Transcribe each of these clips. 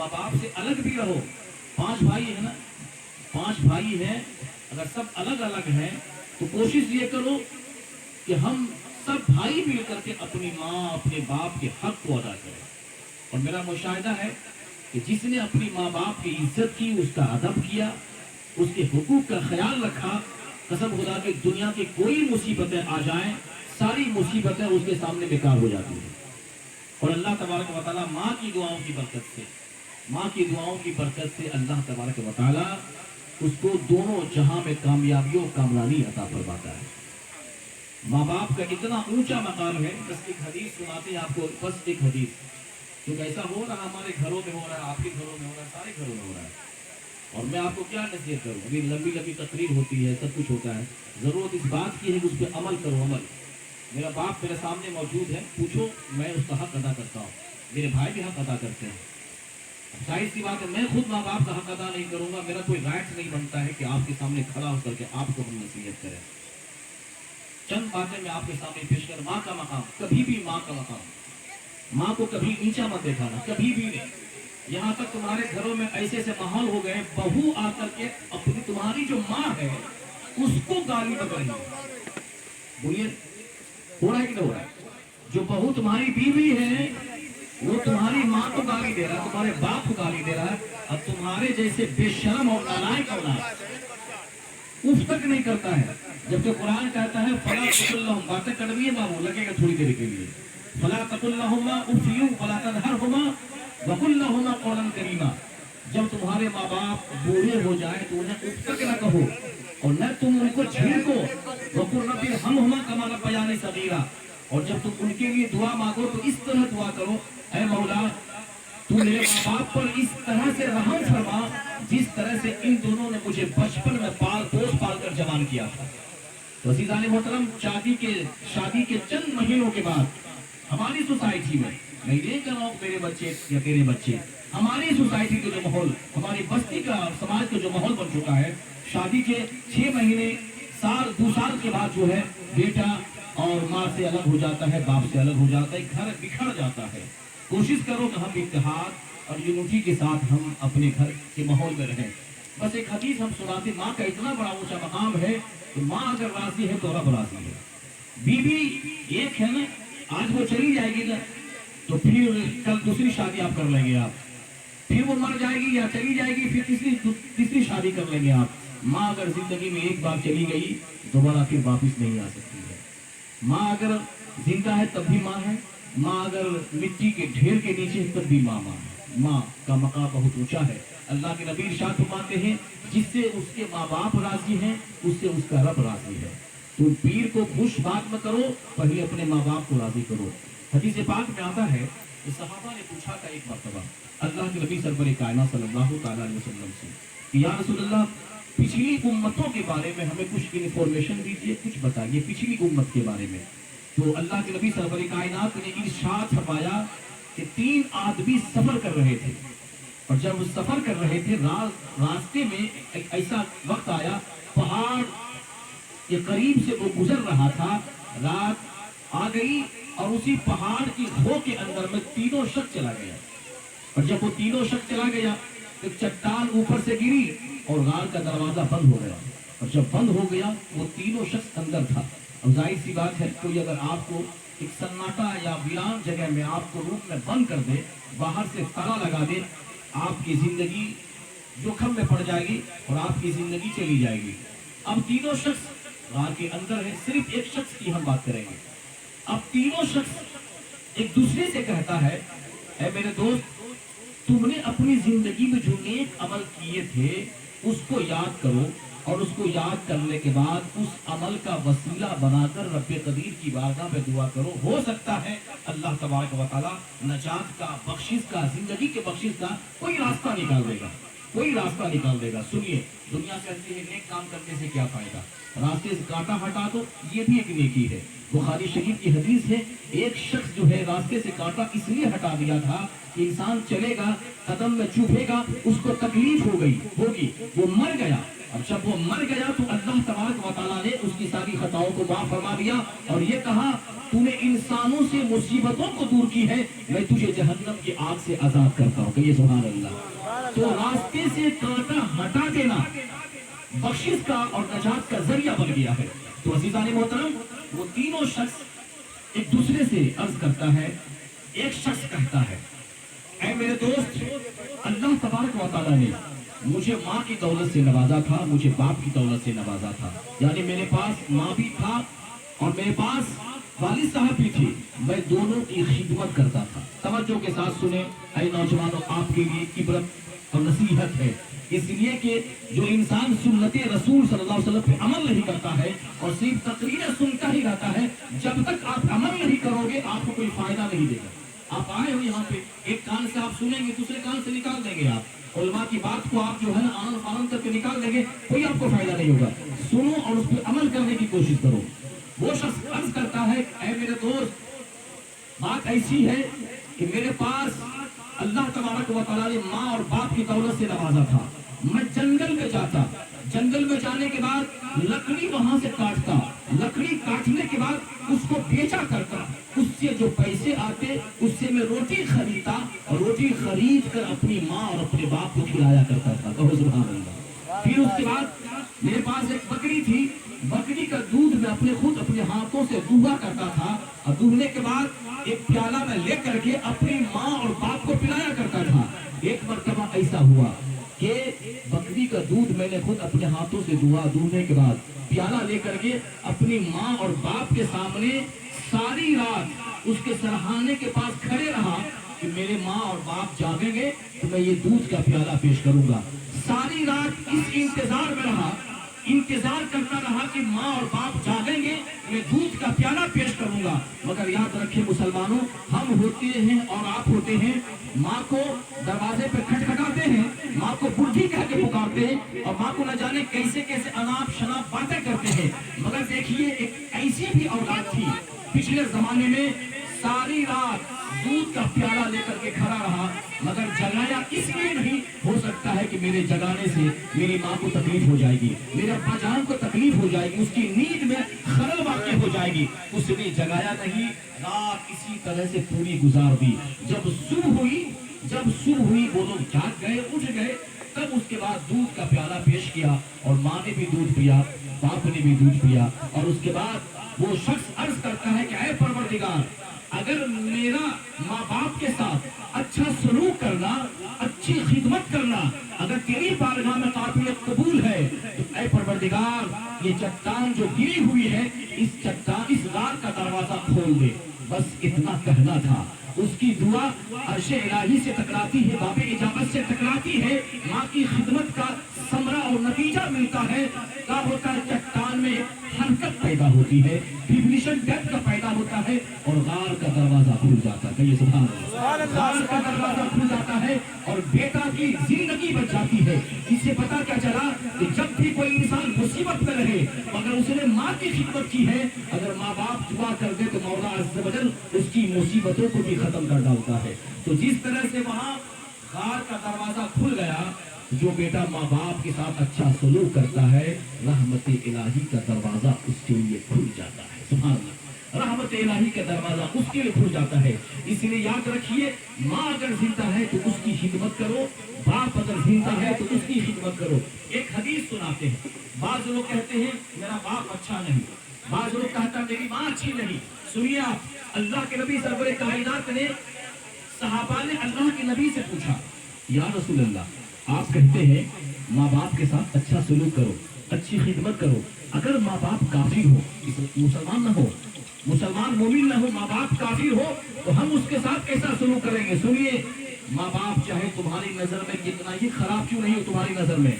माँ बाप से अलग भी रहो। 5 भाई है ना, 5 भाई हैं, अगर सब अलग अलग हैं तो कोशिश ये करो कि हम सब भाई मिल करके अपनी माँ अपने बाप के हक को अदा करें। और मेरा मुशाहिदा है कि जिसने अपनी माँ बाप की इज्जत की, उसका अदब किया, उसके हुकूक का ख्याल रखा, कसम खुदा की दुनिया की कोई मुसीबतें आ जाएं, सारी मुसीबतें उसके सामने बेकार हो जाती हैं। और अल्लाह तबारक व तआला माँ की दुआओं की बरकत से, माँ की दुआओं की बरकत से अल्लाह तबारक व तआला उसको दोनों जहां में कामयाबियों कामरानी अता फरमाता है। माँ बाप का इतना ऊंचा मकाम है। बस एक हदीस सुनाते हैं आपको, बस एक हदीस, क्योंकि ऐसा हो रहा है हमारे घरों में हो रहा है, आपके घरों में हो रहा है, सारे घरों में हो रहा है। और मैं आपको क्या नसीहत करूँ, अभी लंबी लंबी तकरीर होती है, सब कुछ होता है, जरूरत इस बात की है कि उस पर अमल करो। अमल, मेरा बाप मेरे सामने मौजूद है, पूछो, मैं उसका हक अदा करता हूँ, मेरे भाई भी हक अदा करते हैं। जाहिर सी बात है मैं खुद माँ बाप का हक अदा नहीं करूंगा, मेरा कोई राइट नहीं बनता है कि आपके सामने खड़ा होकर के आपको हम नसीहत करें। चंद बातें मैं आपके सामने पेश कर। माँ का मकाम, कभी भी माँ का मकाम, माँ को कभी नीचा मत दिखाना, कभी भी नहीं। यहाँ तक तुम्हारे घरों में ऐसे ऐसे माहौल हो गए, बहू आकर के अपनी तुम्हारी जो माँ है उसको गाली बक रही है। बोलिए, हो रहा है कि नहीं हो रहा है? जो बहू तुम्हारी बीवी है वो तुम्हारी माँ को गाली दे रहा है, तुम्हारे बाप को गाली दे रहा है। अब तुम्हारे जैसे बेशर्म और नालायक औलाद उफ तक नहीं करता है, जबकि कुरान कहता है फला तकुल्लहुम, बातें कड़वी है बाबू, लगेगा थोड़ी देर के लिए, फला तकुल्लहुमा उफ़ियु वला तनहरहुमा वकुल्लहुमा कौलन करीमा। जब तुम्हारे माँ बाप बूढ़े हो जाए तो उन्हें उफ तक न कहो और न तुम उनको झिड़को। वकुल रब्बि इरहमहुमा कमा रब्बयानी सगीरा। और जब तुम उनके लिए दुआ मांगो तो इस तरह दुआ करो, ऐ मौला तू मेरे माँ बाप पर इस तरह से रहम फरमा जिस तरह से इन दोनों ने मुझे बचपन में पोस पाल कर जवान किया था। तो अज़ीज़ान मोहतरम, शादी के चंद महीनों के बाद हमारी सोसाइटी में, मैं ये कह रहा हूँ मेरे बच्चे या तेरे बच्चे, हमारी सोसाइटी का जो माहौल, हमारी बस्ती का समाज का जो माहौल बन चुका है, शादी के 6 महीने, साल 2 साल के बाद जो है बेटा और माँ से अलग हो जाता है, बाप से अलग हो जाता है, घर बिखर जाता है। कोशिश करो कि हम इत्तेहाद और यूनिटी के साथ हम अपने घर के माहौल में रहें। बस एक हदीस हम सुनाते, माँ का इतना बड़ा ऊंचा मकाम है कि माँ अगर राजी है तो रब राजी है। बीवी एक है ना, आज वो चली जाएगी ना तो फिर कल दूसरी शादी आप कर लेंगे, आप फिर वो मर जाएगी या चली जाएगी, फिर तीसरी शादी कर लेंगे आप। माँ अगर जिंदगी में एक बार चली गई दोबारा फिर वापिस नहीं आ सकती है। माँ अगर जिंदा है तब भी माँ है, माँ अगर मिट्टी के ढेर के नीचे है तब भी माँ है। माँ का मकाम बहुत ऊंचा है। अल्लाह के नबी इरशाद फरमाते हैं, जिससे उसके माँ बाप राजी हैं उससे उसका रब राजी है। तुम पीर को खुश बात में करो, पहले अपने माँ बाप को राजी करो। हदीस पाक में आता है कि सहाबा ने पूछा था एक मर्तबा अल्लाह के नबी सरवर कायनात सल्लल्लाहु तआला अलैहि वसल्लम से कि या रसूलल्लाह, पिछली उम्मतों के बारे में हमें कुछ इन्फॉर्मेशन दीजिए, कुछ बताइए पिछली उम्मत के बारे में। तो अल्लाह के नबी सरवर कायनात ने इरशाद फरमाया कि 3 आदमी सफर कर रहे थे, और जब वो सफर कर रहे थे रास्ते में एक ऐसा वक्त आया, पहाड़ के करीब से वो गुजर रहा था, रात आ गई और उसी पहाड़ की खो के अंदर में तीनों शख्स चला गया। और जब वो तीनों शख्स चला गया तो चट्टान ऊपर से गिरी और गार का दरवाजा बंद हो गया। और जब बंद हो गया वो तीनों शख्स अंदर था। अब जाहिर सी बात है, कोई अगर आपको एक सन्नाटा या वीरान जगह में आपको रूम में बंद कर दे, बाहर से ताला लगा दे, आपकी जिंदगी जोखिम में पड़ जाएगी और आपकी जिंदगी चली जाएगी। अब तीनों शख्स गार के अंदर है, सिर्फ एक शख्स की हम बात करेंगे। अब तीनों शख्स एक दूसरे से कहता है, ऐ मेरे दोस्त, तुमने अपनी जिंदगी में जो नेक अमल किए थे उसको याद करो, और उसको याद करने के बाद उस अमल का वसीला बनाकर रब्बे कदीर की बारगाह में दुआ करो। हो सकता है अल्लाह तबारक व तआला नजात का, बख्शिश का, जिंदगी के बख्शिश का कोई रास्ता निकाल देगा, कोई रास्ता निकाल देगा। सुनिए, दुनिया कहती है नेक काम करने से क्या फायदा, रास्ते से कांटा हटा दो, ये भी एक नेकी है। बुखारी शरीफ की हदीस है, एक शख्स जो है रास्ते से कांटा इसलिए हटा दिया था कि इंसान चलेगा, कदम में चुभेगा, उसको तकलीफ होगी, वो मर गया। अब जब वो मर गया तो अल्लाह तबारक व तआला ने उसकी सारी खताओं को माफ फरमा दिया और ये कहा, तूने इंसानों से मुसीबतों को दूर की है, मैं तुझे जहन्नम की आग से आजाद करता हूँ। कहिए सुभान अल्लाह। तो रास्ते से कांटा हटा देना बख्शिश का और नजात का जरिया बन गया है। तो अजीजान मोहतरम, वो तीनों शख्स एक दूसरे से अर्ज करता है। एक शख्स कहता है, ऐ मेरे दोस्त, अल्लाह तबारक व तआला ने मुझे माँ की दौलत से नवाजा था, मुझे बाप की दौलत से नवाजा था। यानी मेरे पास माँ भी था और मेरे पास वालिद साहब भी थी। मैं दोनों की खिदमत करता था। तवज्जो के साथ सुने ऐ नौजवानों, आपके लिए इबरत और नसीहत है। इसलिए कि जो इंसान सुन्नत रसूल सल्लल्लाहु अलैहि वसल्लम पे अमल नहीं करता है और सिर्फ तकरीरें सुनता ही रहता है, जब तक आप अमल नहीं करोगे आपको कोई फायदा नहीं देगा। आप आए हो यहाँ पे, एक कान से आप सुनेंगे, दूसरे कान से निकाल देंगे। आप उलमा की बात को आप जो है ना आनन फानन करके निकाल देंगे, कोई आपको फायदा नहीं होगा। सुनो और उस पर अमल करने की कोशिश करो। वो शख्स अर्ज करता है, ऐ मेरे दोस्त, बात ऐसी है कि मेरे पास अल्लाह तबारक व तआला ने माँ और बाप की दौलत से नवाजा था। मैं जंगल में जाता, जंगल में जाने के बाद लकड़ी वहां से काटता, लकड़ी काटने के बाद उसको बेचा करता, उससे जो पैसे आते उससे मैं रोटी खरीदता और रोटी खरीद कर अपनी माँ और अपने बाप को खिलाया करता था। कहो सुभान अल्लाह। फिर उसके बाद मेरे पास एक बकरी थी, बकरी का दूध मैं अपने हाथों से दूहा करता था और दूहने के बाद एक प्याला में ले करके अपनी माँ और बाप को पिलाया करता था। एक मरतबा ऐसा हुआ कि बकरी का दूध मैंने खुद अपने हाथों से दूहने के बाद प्याला लेकर के अपनी माँ और बाप के सामने सारी रात उसके सरहाने के पास खड़े रहा कि मेरे माँ और बाप जागेंगे तो मैं ये दूध का प्याला पेश करूंगा। सारी रात इस इंतजार में रहा, इंतजार करता रहा कि माँ और बाप जागेंगे, मैं दूध का प्याला पेश करूंगा। मगर याद रखिए मुसलमानों, हम होते हैं और आप होते हैं, माँ को दरवाजे पे खटखटाते हैं, माँ को बुढ़ी कह के पुकारते हैं और माँ को न जाने कैसे कैसे अनाप शनाप बातें करते हैं। मगर देखिए, एक ऐसी भी औलाद थी पिछले जमाने में, सारी रात दूध का प्याला लेकर के खड़ा रहा, मगर जगाया इसलिए नहीं हो सकता है कि मेरे जगाने से मेरी माँ को तकलीफ हो जाएगी, मेरे अब्बा जान को तकलीफ हो जाएगी, उसकी नींद में खलल वाक़ई हो जाएगी, उसने जगाया नहीं। रात इसी तरह से पूरी गुजार दी। जब सुबह हुई वो लोग जाग गए, उठ गए, तब उसके बाद दूध का प्याला पेश किया और माँ ने भी दूध पिया, बाप ने भी दूध पिया। और उसके बाद वो शख्स अर्ज करता है कि ऐ परवरदिगार, अगर मेरा माँ बाप के साथ अच्छा सलूक करना, अच्छी खिदमत करना अगर तेरी बारगाह में काबिल कबूल है तो ऐ परवरदिगार, ये चट्टान जो गिरी हुई है, इस गार का दरवाजा खोल दे। बस इतना कहना था। उसकी दुआ अर्शे इलाही से टकराती है, बाबे इजाबत से टकराती है, माँ की खिदमत का समरा और नतीजा मिलता है। क्या होता है? चट्टान में हरकत पैदा होती है, विब्रेशन डेप्थ का पैदा होता है और गार का दरवाजा खुल जाता है। कहिए सुभान अल्लाह। गार का दरवाजा खुल जाता है और बेटा की जिंदगी बच जाती है। इससे पता क्या चला कि जब भी कोई इंसान मुसीबत में रहे मगर उसने माँ की खिदमत की है, अगर माँ बाप दुआ कर दे तो मौला अज़्ज़ व जल उसकी मुसीबतों को भी खत्म कर डालता है। तो जिस तरह से वहाँ गार का दरवाजा खुल गया, जो बेटा माँ बाप के साथ अच्छा सलूक करता है, रहमत इलाही का दरवाजा उसके लिए खुल जाता है। सुभान अल्लाह। रहमत इलाही का दरवाजा उसके लिए खुल जाता है। इसलिए याद रखिए, माँ अगर जिंदा है तो उसकी खिदमत करो, बाप अगर जिंदा है तो उसकी खिदमत करो। एक हदीस सुनाते हैं, बाज़ लोग कहते हैं मेरा बाप अच्छा नहीं, बाज़ लोग कहता है मेरी माँ अच्छी नहीं। सुनिए आप, अल्लाह के नबी सरवर कायनात ने, सहाबा ने अल्लाह के नबी से पूछा, या रसूल अल्लाह, आप कहते हैं माँ बाप के साथ अच्छा सलूक करो, अच्छी खिदमत करो, अगर माँ बाप काफिर हो, मुसलमान न हो, मुसलमान मोमिन न हो, माँ बाप काफिर हो, तो हम उसके साथ कैसा सलूक करेंगे? सुनिए, माँ बाप चाहे तुम्हारी नजर में कितना ही खराब क्यों नहीं हो, तुम्हारी नजर में,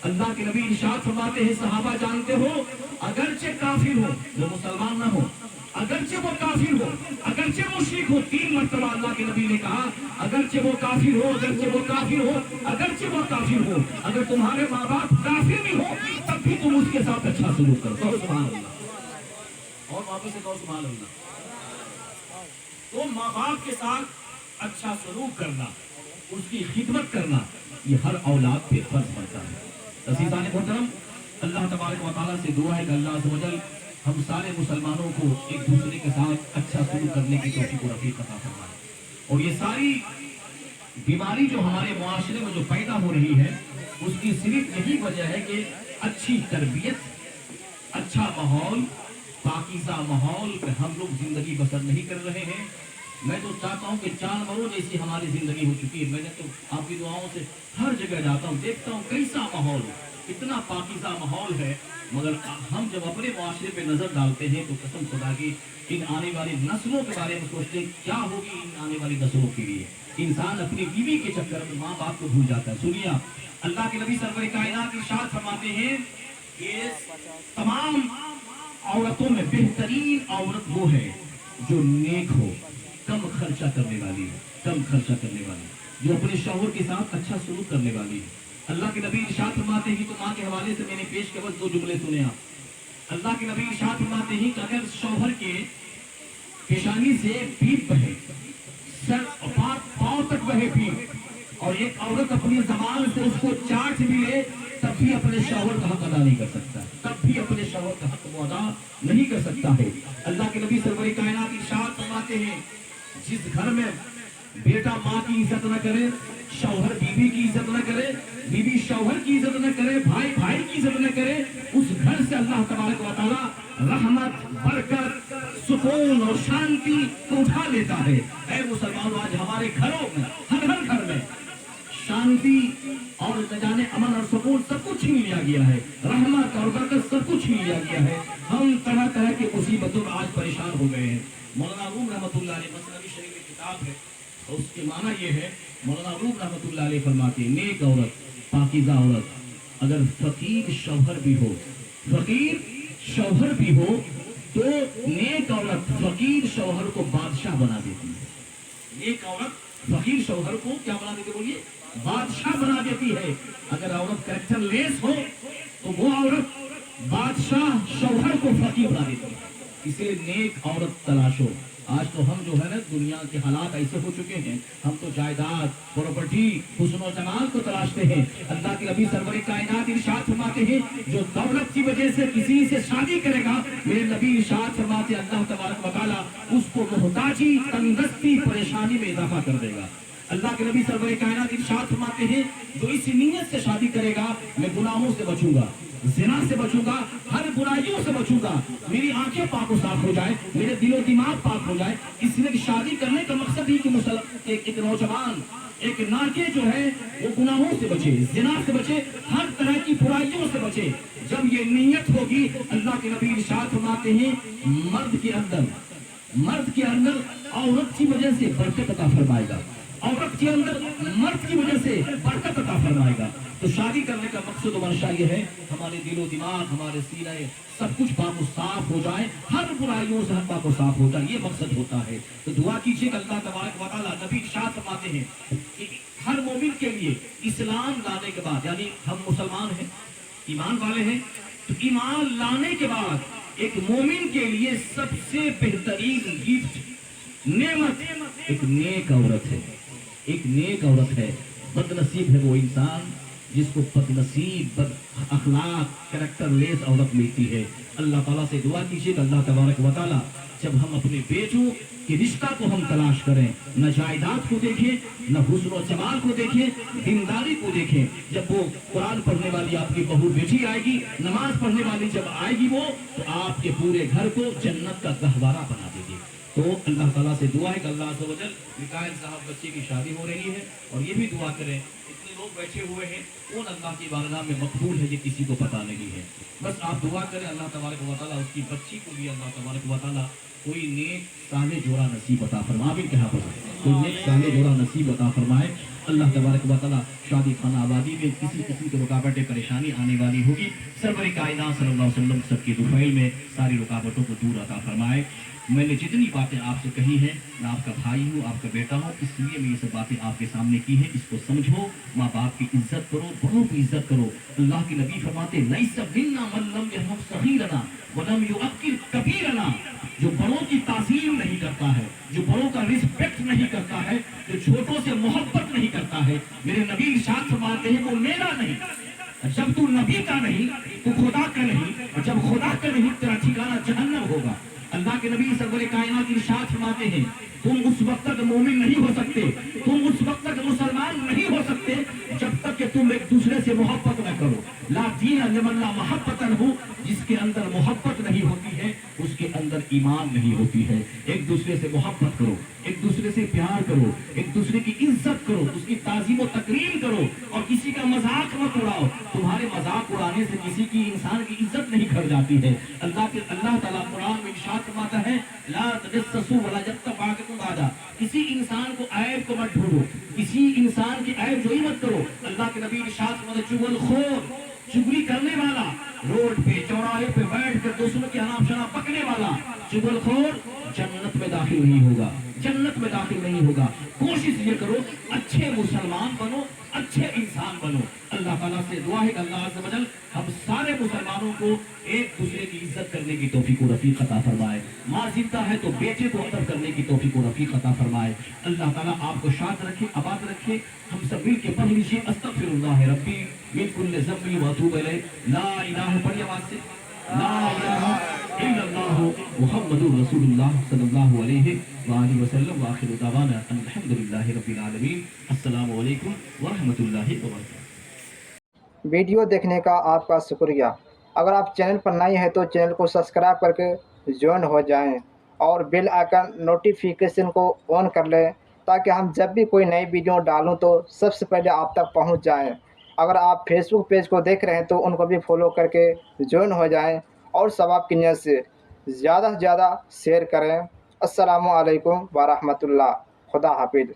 अल्लाह के नबी इरशाद फरमाते हैं, सहाबा जानते हो, अगरचे काफिर हो, वो मुसलमान न हो, अगरचे वो काफिर हो, अगरचे मुशरिक हो, 3 मरतबा अल्लाह के नबी ने कहा, अगरचे वो काफिर हो, अगरचे वो काफिर हो, अगरचे वो काफिर हो, अगर तुम्हारे माँ बाप काफिर भी हो तब भी तुम उसके साथ अच्छा सलूक करो। कहो सुभान अल्लाह। और वापस से कहो सुभान अल्लाह। तो माँ बाप के साथ अच्छा सलूक करना, उसकी खिदमत करना, ये हर औलाद पे फर्ज बनता है। अज़ीज़ान मोहतरम, अल्लाह तबारक व तआला से दुआ है कि अल्लाह अज़्ज़ व जल हम सारे मुसलमानों को एक दूसरे के साथ अच्छा सलूक करने की तौफीक और रफ़ीक अता फरमाए। और ये सारी बीमारी जो हमारे मुआशरे में जो पैदा हो रही है उसकी सिर्फ यही वजह है कि अच्छी तरबियत, अच्छा माहौल, पाकीज़ा माहौल में हम लोग जिंदगी बसर नहीं कर रहे हैं। मैं तो चाहता हूँ कि जानवरों जैसी हमारी जिंदगी हो चुकी है। मैंने तो आपकी दुआओं से हर जगह जाता हूँ, देखता हूँ कैसा माहौल, इतना पाकीज़ा माहौल है, मगर हम जब अपने मुआशरे पे नजर डालते हैं तो कसम खुदा की इन आने वाली नस्लों के बारे में सोचते हैं क्या होगी इन आने वाली नस्लों के लिए। इंसान अपनी बीवी के चक्कर में माँ बाप को भूल जाता है। सुनिए आप, अल्लाह के नबी सरवर कायनात इरशाद फरमाते हैं कि तमाम औरतों में बेहतरीन औरत वो है जो नेक हो, कम खर्चा करने वाली है, कम खर्चा करने वाली, जो अपने शौहर के साथ अच्छा सलूक करने वाली है। अल्लाह के नबी इरशाद फरमाते हैं कि तो माँ के हवाले से मैंने पेश किया, बस 2 जुमले सुने आप। अल्लाह के नबी इरशाद फरमाते हैं कि अगर शौहर के पेशानी से पीप बहे, सर और पांव तक बहे पीप, और एक औरत अपनी ज़बान से उसको चाट भी ले, तब भी अपने शौहर का हक अदा नहीं कर सकता, तब भी अपने शौहर का हक वो अदा नहीं कर सकता है। अल्लाह के नबी सरवर कायनात इरशाद फरमाते हैं जिस घर में बेटा माँ की इज्जत न करे, शौहर बीवी की इज्जत न करे, बीवी शौहर की इज्जत न करे, भाई भाई की इज्जत न करे, उस घर से अल्लाह तबारक व तआला रहमत, बरकत, सुकून और शांति को उठा लेता है। ऐ मुसलमानों, आज हमारे घरों में, हर घर में शांति और न जाने अमन और सुकून सब कुछ छीन लिया गया है, रहमत और बरकत सब कुछ छीन लिया गया है। हम तरह तरह की मुसीबतों में आज परेशान हो गए हैं। मौलाना रूम रहमतुल्लाह अलैह मसनवी शरीफ की किताब है और उसके माना ये है, मौलाना रूम रहमतुल्लाह अलैह फरमाते हैं नेक औरत, पाकीज़ा औरत अगर फकीर शौहर भी हो, फकीर शौहर भी हो तो नेक औरत फकीर शौहर को बादशाह बना देती है। नेक औरत फकीर शौहर को क्या बना देती है, बोलिए, बादशाह बना देती है। अगर औरत कैरेक्टर लेस हो तो वो औरत बादशाह शौहर को फकीर बना देती है। इसलिए नेक औरत तलाशो। आज तो हम जो है ना, दुनिया के हालात ऐसे हो चुके हैं, हम तो जायदाद, प्रॉपर्टी, हुस्न और जमाल को तलाशते हैं। अल्लाह के नबी सरवर कायनात इरशाद फरमाते हैं जो दौलत की वजह से किसी से शादी करेगा, मेरे नबी इरशाद फरमाते अल्लाह तबारक व तआला उसको मोहताजी, तंगदस्ती, परेशानी में इजाफा कर देगा। अल्लाह के नबी सरवर कायनात इरशाद फरमाते हैं जो इस नीयत से शादी करेगा, मैं गुनाहों से बचूंगा, ज़िना से बचूंगा, हर बुराइयों से बचूंगा, मेरी आंखें पाक और साफ हो जाए, मेरे दिलो दिमाग पाक हो जाए। इसलिए शादी करने का मकसद ही कि एक नौजवान, एक नाके जो है वो गुनाहों से बचे, ज़िना से बचे, हर तरह की बुराइयों से बचे। जब ये नीयत होगी, अल्लाह के नबी इरशाद फरमाते हैं मर्द के अंदर औरत की वजह से बरकत अता फरमाएगा, औरत के अंदर मर्द की वजह से बरकत अता फरमाएगा। तो शादी करने का मकसद और मंशा ये है हमारे दिलो दिमाग, हमारे सीने, सब कुछ पाक साफ हो जाए, हर बुराइयों से हम पाक साफ हो जाए, ये मकसद होता है। तो दुआ कीजिए अल्लाह तबारक व तआला, नबी इरशाद फरमाते हैं कि हर मोमिन के लिए इस्लाम लाने के बाद, यानी हम मुसलमान हैं, ईमान वाले हैं, तो ईमान लाने के बाद एक मोमिन के लिए सबसे बेहतरीन गिफ्ट, नेमत एक नेक औरत है, एक नेक औरत है। बदनसीब है वो इंसान जिसको बदनसीब, बद अखलाक, कैरेक्टर लेस औरत मिलती है। अल्लाह ताला से दुआ कीजिए अल्लाह तबारक व तआला जब हम अपने बेटों के रिश्ता को हम तलाश करें, न जायदाद को देखें, न हुस्न और जमाल को देखें, दीनदारी को देखें। जब वो कुरान पढ़ने वाली आपकी बहू बेटी आएगी, नमाज पढ़ने वाली जब आएगी वो, तो आपके पूरे घर को जन्नत का गहवारा बना देगी। तो अल्लाह ताला से दुआ है कि अल्लाह अज़्ज़ व जल मिकाइल साहब बच्चे की शादी हो रही है, और ये भी दुआ करें इतने लोग बैठे हुए हैं, कौन अल्लाह की बारगाह में मकबूल है ये किसी को पता नहीं है। बस आप दुआ करें अल्लाह तबारक व तआला उसकी बच्ची को भी अल्लाह तबारक व तआला कोई नेक साले जोड़ा नसीब अता फरमाए। भी कहा कोई नेक साले जोड़ा नसीब अता फरमाए। अल्लाह तबारक व तआला शादी खाना आबादी में किसी किस्म की रुकावटें, परेशानी आने वाली होगी, सरवर कायनात सल्लल्लाहु अलैहि वसल्लम सबकी दुफैल में सारी रुकावटों को दूर अता फरमाए। मैंने जितनी बातें आपसे कही हैं, मैं आपका भाई हूँ, आपका बेटा हूँ, इसलिए मैं ये सब बातें आपके सामने की हैं। इसको समझो, माँ बाप की इज्जत करो, बड़ों की इज्जत करो। अल्लाह के नबी फरमाते लैसा मिन्ना मन लम यरहम सगीरना व लम युअक्किर कबीरना, जो बड़ों की ताज़ीम नहीं करता है, जो बड़ों का रिस्पेक्ट नहीं करता है, जो छोटों से मोहब्बत नहीं करता है, मेरे नबी इरशाद फरमाते हैं वो मेरा नहीं। जब तू नबी का नहीं तो खुदा का नहीं, और जब खुदा का नहीं तेरा ठिकाना जहन्नम होगा। अल्लाह के नबी सरवर कायनात इरशाद फरमाते हैं, तुम उस वक्त तक मोमिन नहीं हो सकते, तुम उस वक्त तक मुसलमान नहीं हो सकते जब तक कि तुम एक दूसरे से मोहब्बत न करो। ला दीन लिमन ला मोहब्बतन हो, जिसके अंदर मोहब्बत नहीं होती है उसके अंदर ईमान नहीं होती है। एक दूसरे से मोहब्बत करो, एक दूसरे से प्यार करो, एक दूसरे की इज्जत करो, उसकी ताजीम और तकरीम करो, और किसी का मजाक मत उड़ाओ। तुम्हारे मजाक उड़ाने से किसी की इंसान की इज्जत नहीं कर जाती है। अल्लाह ताला कुरान में इरशाद फरमाता है, ला तजस्ससू वला यग़्तब बा'दुकुम बा'दा, किसी इंसान को ऐब को मत ढूंढो, किसी इंसान की ऐब जोई मत करो। अल्लाह के नबी इरशाद फरमाते हैं, चुगलखोर, चुगली करने वाला, रोड पे चौराहे पे बैठ कर दूसरों की अनाप शनाप पकने वाला चुगलखोर जन्नत में दाखिल नहीं होगा, जन्नत में दाखिल नहीं होगा। कोशिश ये करो अच्छे मुसलमान बनो, अच्छे इंसान बनो। अल्लाह ताला से दुआ है कि अल्लाह अज़्ज़ व जल हम सारे मुसलमानों को एक दूसरे की इज्जत करने की तौफीक और रफीक अता फरमाए। माँ जिंदा है तो बेटे को अदब करने की तौफीक और रफीक अता फरमाए। अल्लाह ताला आपको शाद रखे, आबाद रखे। हम सब मिल के पढ़ लीजिए, अस्तगफिरुल्लाह रब्बी मिन कुल्लि ज़म्बि व अतूबु इलैह। ला इलाहा पढ़िए आवाज़ से, ला इलाहा इल्लल्लाह मुहम्मदुर रसूलुल्लाह सल्लल्लाहु अलैहि व आलिहि वसल्लम व आखिरु दावाना अल्हम्दुलिल्लाहि रब्बिल आलमीन। अस्सलामु अलैकुम व रहमतुल्लाहि व बरकातुहू। वीडियो देखने का आपका शुक्रिया। अगर आप चैनल पर नए हैं तो चैनल को सब्सक्राइब करके ज्वाइन हो जाएं और बेल आइकन नोटिफिकेशन को ऑन कर लें, ताकि हम जब भी कोई नई वीडियो डालूं तो सबसे पहले आप तक पहुंच जाएं। अगर आप फेसबुक पेज को देख रहे हैं तो उनको भी फॉलो करके ज्वाइन हो जाएं और सवाब की नीयत से ज़्यादा से ज़्यादा शेयर करें। अस्सलामु अलैकुम व रहमतुल्लाह। खुदा हाफिज़।